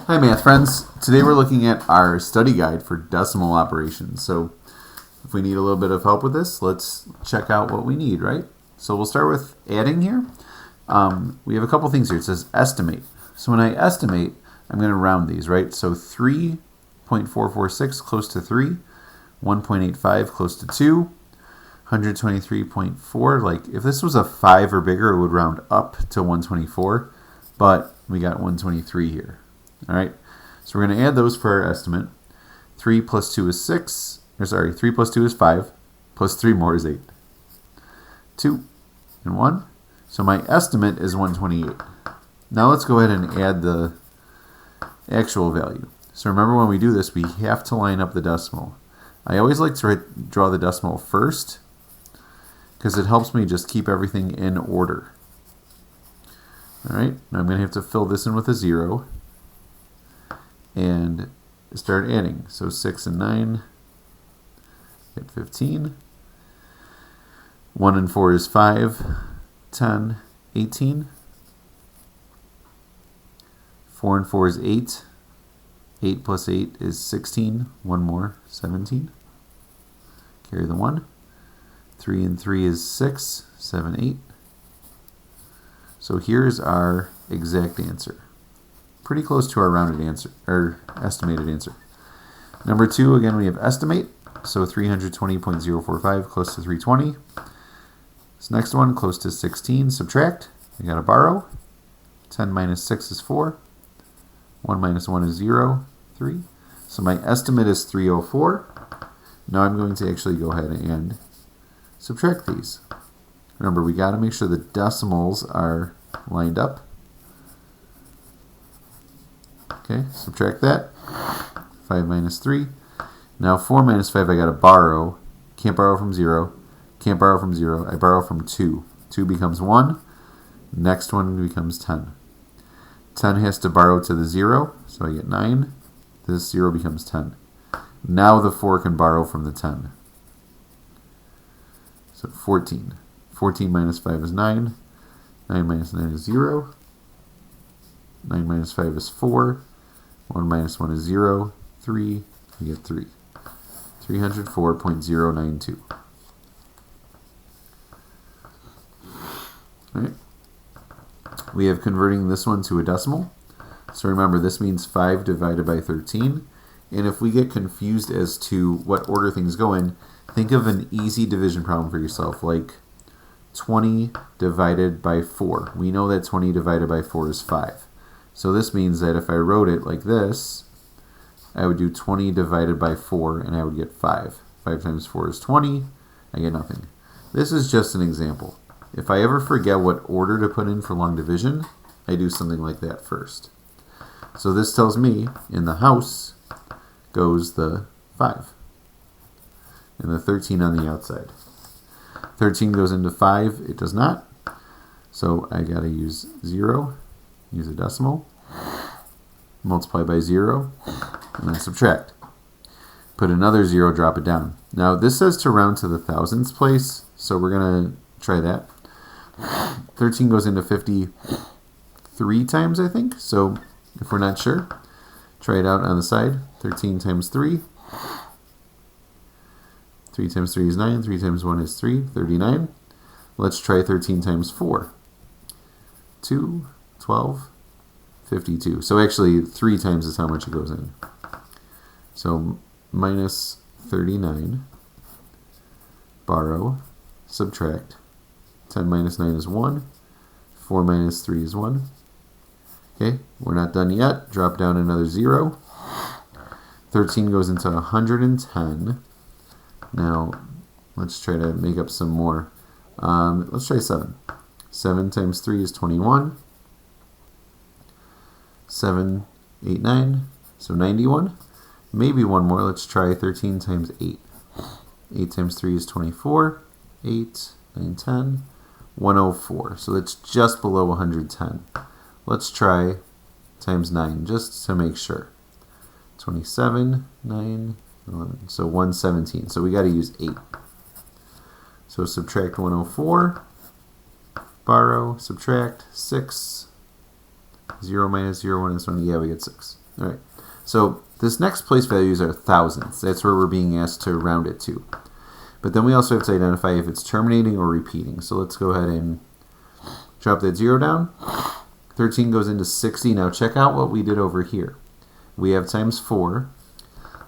Hi math friends, today we're looking at our study guide for decimal operations. So if we need a little bit of help with this, let's check out what we need, right? So we'll start with adding here. We have a couple things here. It says estimate. So when I estimate, I'm going to round these, right? So 3.446 close to 3, 1.85 close to 2, 123.4. Like if this was a 5 or bigger, it would round up to 124, but we got 123 here. All right, so we're going to add those for our estimate. 3 plus 2 is 6. Or sorry, 3 plus 2 is 5. Plus 3 more is 8. 2 and 1. So my estimate is 128. Now let's go ahead and add the actual value. So remember, when we do this, we have to line up the decimal. I always like to draw the decimal first because it helps me just keep everything in order. All right, now I'm going to have to fill this in with a 0 and start adding. So 6 and 9 get 15. 1 and 4 is 5, 10, 18. 4 and 4 is 8. 8 plus 8 is 16. 1 more, 17. Carry the 1. 3 and 3 is 6, 7, 8. So here's our exact answer. Pretty close to our rounded answer, or estimated answer. Number 2, again, we have estimate. So 320.045 close to 320. This next one, close to 16, subtract. We got to borrow. 10 minus 6 is 4. 1 minus 1 is 0, 3. So my estimate is 304. Now I'm going to actually go ahead and subtract these. Remember, we got to make sure the decimals are lined up. Okay, subtract that. 5 minus 3. Now 4 minus 5 I got to borrow. Can't borrow from 0. Can't borrow from 0. I borrow from 2. 2 becomes 1. Next one becomes 10. 10 has to borrow to the 0, so I get 9. This 0 becomes 10. Now the 4 can borrow from the 10. So 14. 14 minus 5 is 9. 9 minus 9 is 0. 9 minus 5 is 4. 1 minus 1 is 0. 3. We get 3. 304.092. All right. We have converting this one to a decimal. So remember, this means 5 divided by 13. And if we get confused as to what order things go in, think of an easy division problem for yourself, like 20 divided by 4. We know that 20 divided by 4 is 5. So this means that if I wrote it like this, I would do 20 divided by 4 and I would get 5. 5 times 4 is 20. I get nothing. This is just an example. If I ever forget what order to put in for long division, I do something like that first. So this tells me in the house goes the 5 and the 13 on the outside. 13 goes into 5. It does not. So I got to use 0, use a decimal, multiply by 0, and then subtract. Put another 0, drop it down. Now this says to round to the thousandths place, so we're going to try that. 13 goes into 53 times, I think. So if we're not sure, try it out on the side. 13 times 3. 3 times 3 is 9. 3 times 1 is 3. 39. Let's try 13 times 4. 2, 12, 52. So actually 3 times is how much it goes in. So minus 39. Borrow. Subtract. 10 minus 9 is 1. 4 minus 3 is 1. Okay, we're not done yet. Drop down another 0. 13 goes into 110. Now, let's try to make up some more. Let's try 7. 7 times 3 is 21. 7, 8, 9. So 91. Maybe one more. Let's try 13 times 8. 8 times 3 is 24. 8, 9, 10. 104. So that's just below 110. Let's try times 9 just to make sure. 27, 9, 11. So 117. So we got to use 8. So subtract 104. Borrow, subtract 6. 0 minus 0, 1 is 1. Yeah, we get 6. All right. So this next place values are thousands. That's where we're being asked to round it to. But then we also have to identify if it's terminating or repeating. So let's go ahead and drop that 0 down. 13 goes into 60. Now check out what we did over here. We have times 4.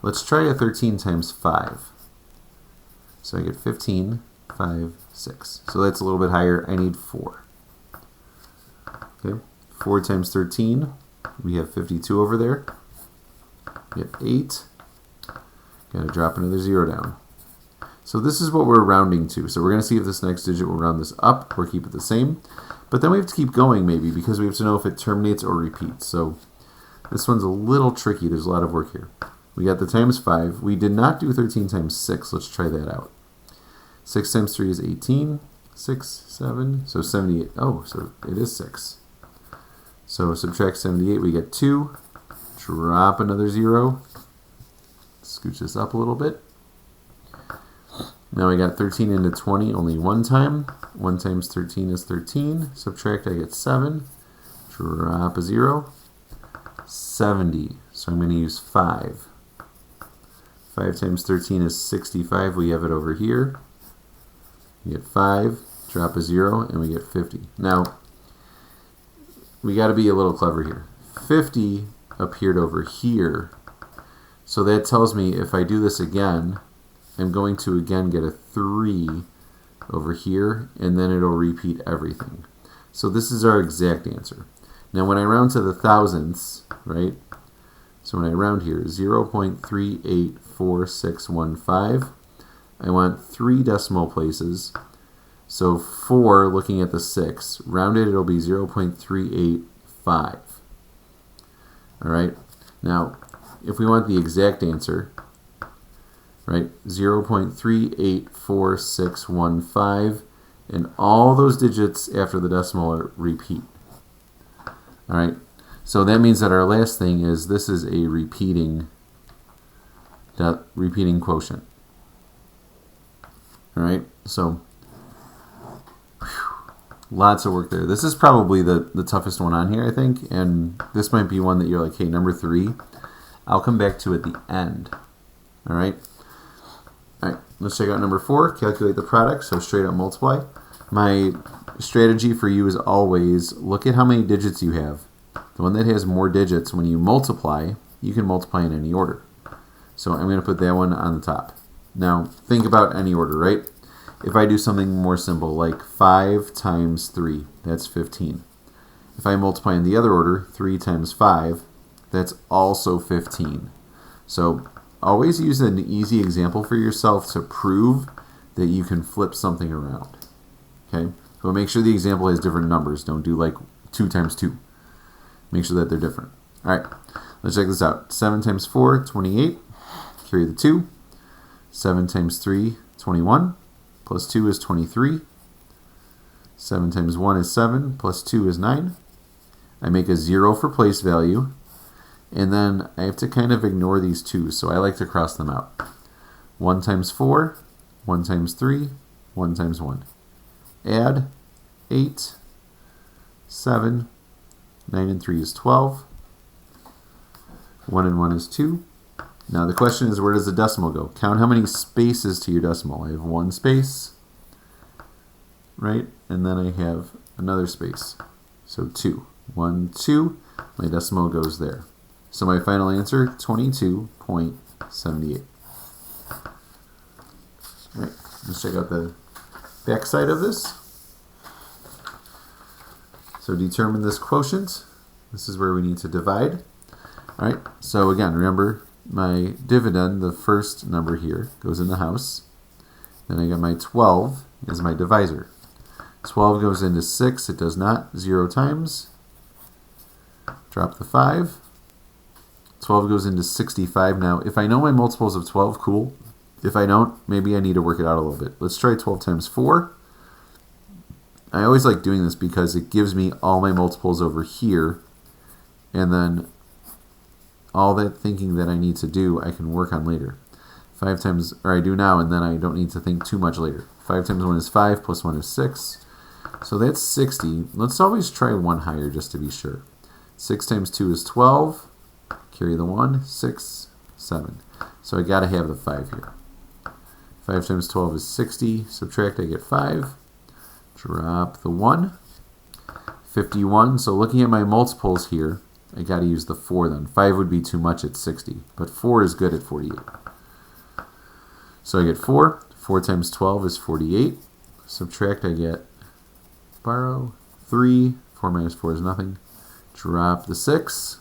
Let's try a 13 times 5. So I get 15, 5, 6. So that's a little bit higher. I need 4. Okay, 4 times 13. We have 52 over there. We have 8. Got to drop another 0 down. So this is what we're rounding to. So we're going to see if this next digit will round this up or keep it the same. But then we have to keep going maybe because we have to know if it terminates or repeats. So this one's a little tricky. There's a lot of work here. We got the times 5. We did not do 13 times 6. Let's try that out. 6 times 3 is 18. 6, 7. So 78. Oh, so it is 6. So subtract 78. We get 2. Drop another 0. Scooch this up a little bit. Now we got 13 into 20 only one time. 1 times 13 is 13. Subtract, I get 7. Drop a 0. 70. So I'm going to use 5. 5 times 13 is 65. We have it over here. We get 5. Drop a 0, and we get 50. Now, we got to be a little clever here. 50 appeared over here. So that tells me if I do this again, I'm going to again get a 3 over here, and then it'll repeat everything. So this is our exact answer. Now when I round to the thousandths, right? So when I round here, 0.384615, I want 3 decimal places. So 4, looking at the 6, rounded it'll be 0.385. All right. Now, if we want the exact answer, right, 0.384615, and all those digits after the decimal are repeat. All right. So that means that our last thing is this is a repeating quotient. All right. So lots of work there. This is probably the toughest one on here, I think, and this might be one that you're like, hey, number 3, I'll come back to at the end. All right. All right, let's check out number 4, calculate the product, so straight up multiply. My strategy for you is always look at how many digits you have. The one that has more digits, when you multiply, you can multiply in any order. So I'm going to put that one on the top. Now, think about any order, right? If I do something more simple, like 5 times 3, that's 15. If I multiply in the other order, 3 times 5, that's also 15. So always use an easy example for yourself to prove that you can flip something around. Okay? But make sure the example has different numbers. Don't do like 2 times 2. Make sure that they're different. All right, let's check this out. 7 times 4, 28. Carry the 2. 7 times 3, 21. Plus 2 is 23. 7 times 1 is 7. Plus 2 is 9. I make a 0 for place value. And then I have to kind of ignore these 2s, so I like to cross them out. 1 times 4, 1 times 3, 1 times 1. Add 8, 7, 9 and 3 is 12. 1 and 1 is 2. Now the question is, where does the decimal go? Count how many spaces to your decimal. I have 1 space, right? And then I have another space. So 2. 1, 2. My decimal goes there. So my final answer, 22.78. All right, let's check out the back side of this. So determine this quotient. This is where we need to divide. All right, so again, remember my dividend, the first number here, goes in the house. Then I got my 12 is my divisor. 12 goes into 6. It does not. 0 times. Drop the 5. 12 goes into 65. Now, if I know my multiples of 12, cool. If I don't, maybe I need to work it out a little bit. Let's try 12 times 4. I always like doing this because it gives me all my multiples over here, and then all that thinking that I need to do, I can work on later. 5 times, or I do now, and then I don't need to think too much later. 5 times 1 is 5, plus 1 is 6. So that's 60. Let's always try one higher just to be sure. 6 times 2 is 12. Carry carry the 1, 6, 7. So I got to have the 5 here. 5 times 12 is 60. Subtract, I get 5. Drop the 1. 51. So looking at my multiples here, I got to use the 4 then. 5 would be too much at 60, but 4 is good at 48. So I get 4. 4 times 12 is 48. Subtract, I get, borrow, 3. 4 minus 4 is nothing. Drop the 6.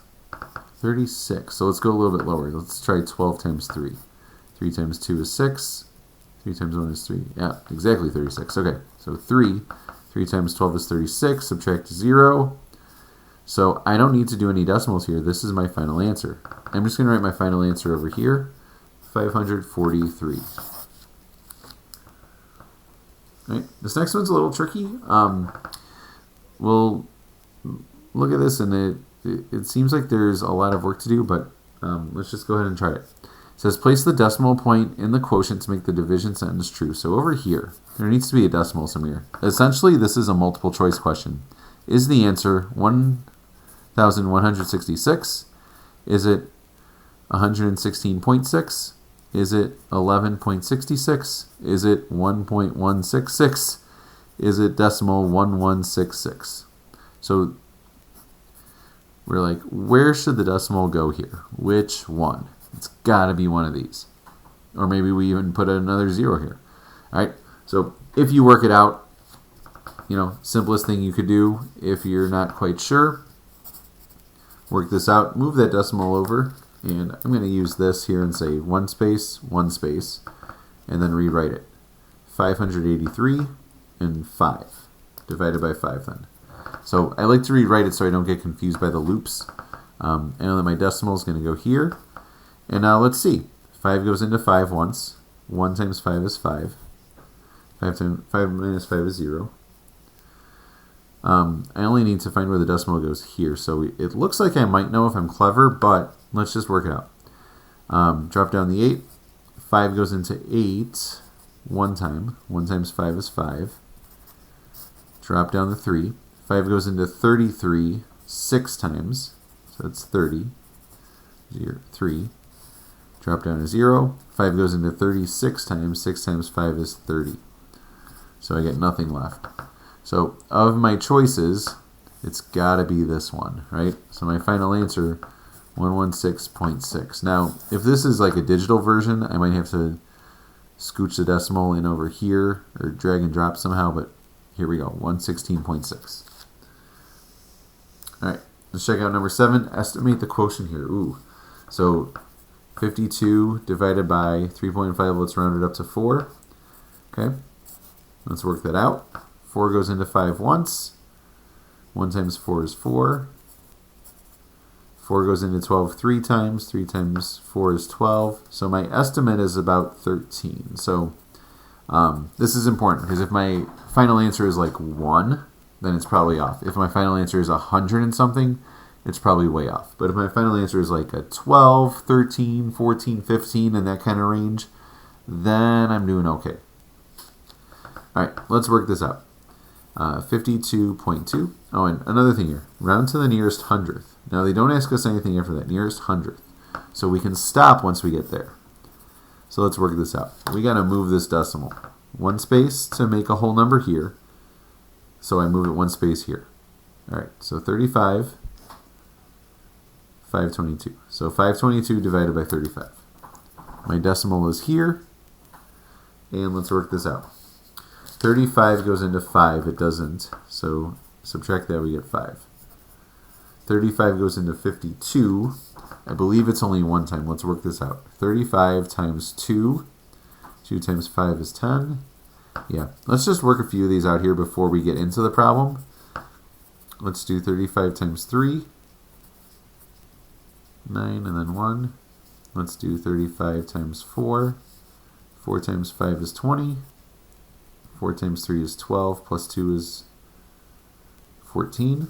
36. So let's go a little bit lower. Let's try 12 times 3. 3 times 2 is 6. 3 times 1 is 3. Yeah, exactly 36. Okay, so 3. 3 times 12 is 36. Subtract 0. So I don't need to do any decimals here. This is my final answer. I'm just going to write my final answer over here. 543. Right. This next one's a little tricky. We'll look at this, and it seems like there's a lot of work to do, but let's just go ahead and try it. It says place the decimal point in the quotient to make the division sentence true. So over here, there needs to be a decimal somewhere. Essentially, this is a multiple choice question. Is the answer 1,166? Is it 116.6? Is it 11.66? Is it 1.166? Is it decimal 1166? So we're like, where should the decimal go here? Which one? It's got to be one of these. Or maybe we even put another 0 here. All right, so if you work it out, simplest thing you could do if you're not quite sure, work this out, move that decimal over, and I'm going to use this here and say 1 space, and then rewrite it. 583 and 5, divided by 5 then. So I like to rewrite it so I don't get confused by the loops. I know that my decimal is going to go here. And now let's see. 5 goes into 5 once. 1 times 5 is 5. 5 minus 5 is 0. I only need to find where the decimal goes here. So it looks like I might know if I'm clever, but let's just work it out. Drop down the 8. 5 goes into 8 one time. 1 times 5 is 5. Drop down the 3. 5 goes into 33 6 times. So that's 30. 3. Drop down to 0. 5 goes into 36 times. 6 times 5 is 30. So I get nothing left. So of my choices, it's got to be this one, right? So my final answer, 116.6. Now, if this is like a digital version, I might have to scooch the decimal in over here or drag and drop somehow, but here we go, 116.6. All right, let's check out number 7. Estimate the quotient here. Ooh, so 52 divided by 3.5, let's round it up to 4. Okay, let's work that out. 4 goes into 5 once. 1 times 4 is 4. 4 goes into 12 3 times. 3 times 4 is 12. So my estimate is about 13. So this is important because if my final answer is like 1, then it's probably off. If my final answer is 100 and something, it's probably way off. But if my final answer is like a 12, 13, 14, 15, in that kind of range, then I'm doing okay. All right, let's work this out. 52.2. Oh, and another thing here. Round to the nearest hundredth. Now, they don't ask us anything after that. Nearest hundredth. So we can stop once we get there. So let's work this out. We got to move this decimal. 1 space to make a whole number here. So I move it 1 space here. All right, so 35, 522. So 522 divided by 35. My decimal is here. And let's work this out. 35 goes into 5. It doesn't. So subtract that, we get 5. 35 goes into 52. I believe it's only one time. Let's work this out. 35 times 2. 2 times 5 is 10. Yeah, let's just work a few of these out here before we get into the problem. Let's do 35 times 3. 9 and then 1. Let's do 35 times 4. 4 times 5 is 20. 4 times 3 is 12, plus 2 is 14.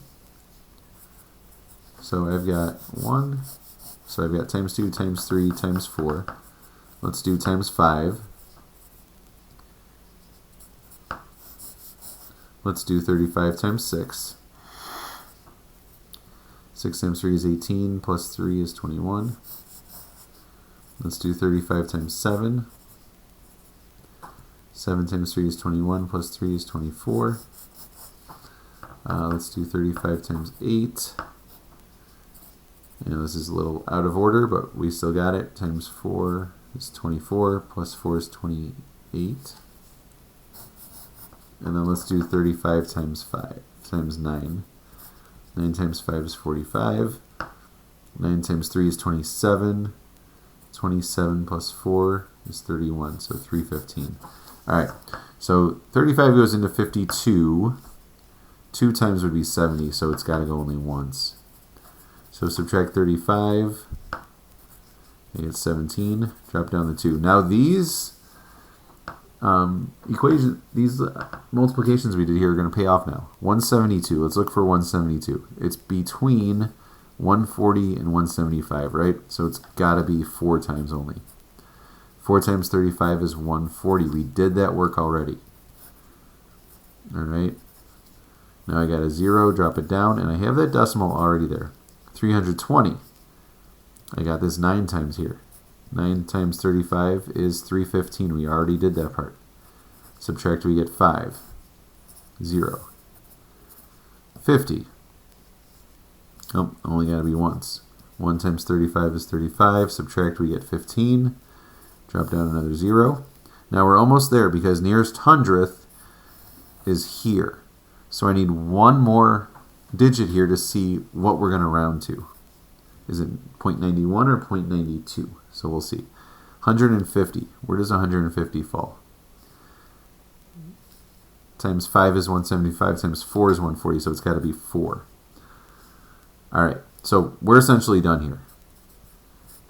So I've got 1. So I've got times 2, times 3, times 4. Let's do times 5. Let's do 35 times 6. 6 times 3 is 18, plus 3 is 21. Let's do 35 times 7. 7 times 3 is 21, plus 3 is 24. Let's do 35 times 8. This is a little out of order, but we still got it. Times 4 is 24, plus 4 is 28. And then let's do 35 times 5, times 9. 9 times 5 is 45. 9 times 3 is 27. 27 plus 4 is 31, so 315. Alright, so 35 goes into 52. 2 times would be 70, so it's got to go only once. So subtract 35, you get 17, drop down the 2. Now these these multiplications we did here are going to pay off now. 172, let's look for 172. It's between 140 and 175, right? So it's got to be 4 times only. 4 times 35 is 140. We did that work already. Alright. Now I got a 0, drop it down, and I have that decimal already there. 320. I got this 9 times here. 9 times 35 is 315. We already did that part. Subtract, we get 5. 0. 50. Oh, only got to be once. 1 times 35 is 35. Subtract, we get 15. Drop down another 0. Now we're almost there because nearest hundredth is here. So I need one more digit here to see what we're going to round to. Is it 0.91 or 0.92? So we'll see. 150. Where does 150 fall? Times 5 is 175. Times 4 is 140. So it's got to be 4. Alright. So we're essentially done here.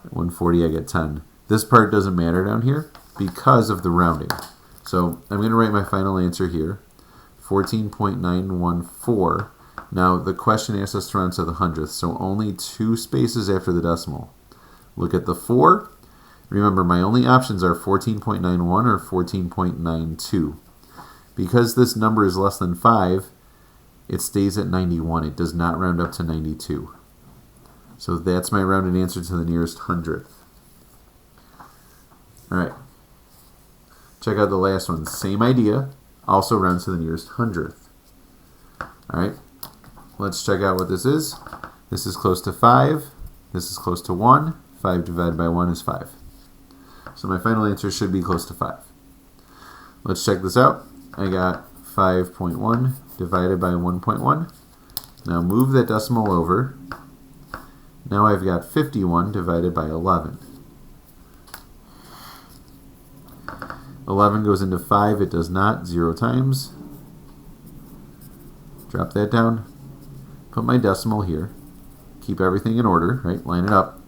At 140 I get 10. This part doesn't matter down here because of the rounding. So I'm going to write my final answer here. 14.914. Now the question asks us to round to the hundredth, so only 2 spaces after the decimal. Look at the 4. Remember, my only options are 14.91 or 14.92. Because this number is less than 5, it stays at 91. It does not round up to 92. So that's my rounded answer to the nearest hundredth. Alright. Check out the last one. Same idea. Also rounds to the nearest hundredth. Alright. Let's check out what this is. This is close to 5. This is close to 1. 5 divided by 1 is 5. So my final answer should be close to 5. Let's check this out. I got 5.1 divided by 1.1. Now move that decimal over. Now I've got 51 divided by 11. 11 goes into 5. It does not. 0 times. Drop that down. Put my decimal here. Keep everything in order, right? Line it up.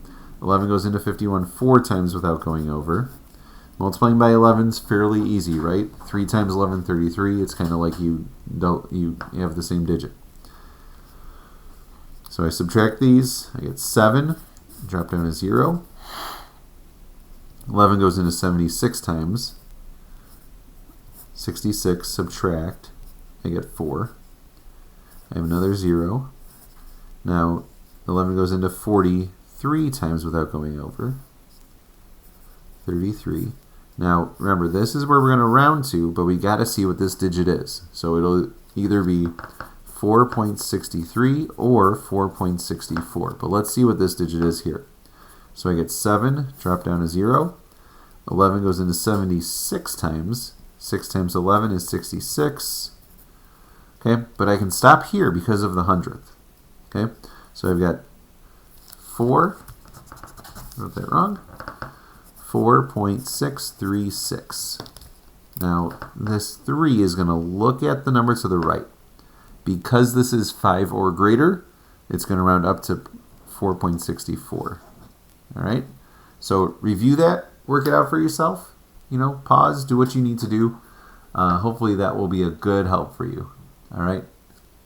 11 goes into 51 4 times without going over. Multiplying by 11 is fairly easy, right? 3 times 11, 33. It's kind of like you have the same digit. So I subtract these. I get 7. Drop down to 0. 11 goes into 76 times. 66, subtract. I get 4. I have another 0. Now 11 goes into 43 times without going over. 33. Now remember, this is where we're going to round to, but we got to see what this digit is. So it'll either be 4.63 or 4.64. But let's see what this digit is here. So I get 7, drop down to 0. 11 goes into 76 times. 6 times 11 is 66. Okay, but I can stop here because of the hundredth. Okay, so I've got 4, wrote that wrong, 4.636. Now, this 3 is going to look at the number to the right. Because this is 5 or greater, it's going to round up to 4.64. All right, so review that, work it out for yourself. Pause, do what you need to do. Hopefully that will be a good help for you. All right,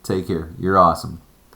take care. You're awesome.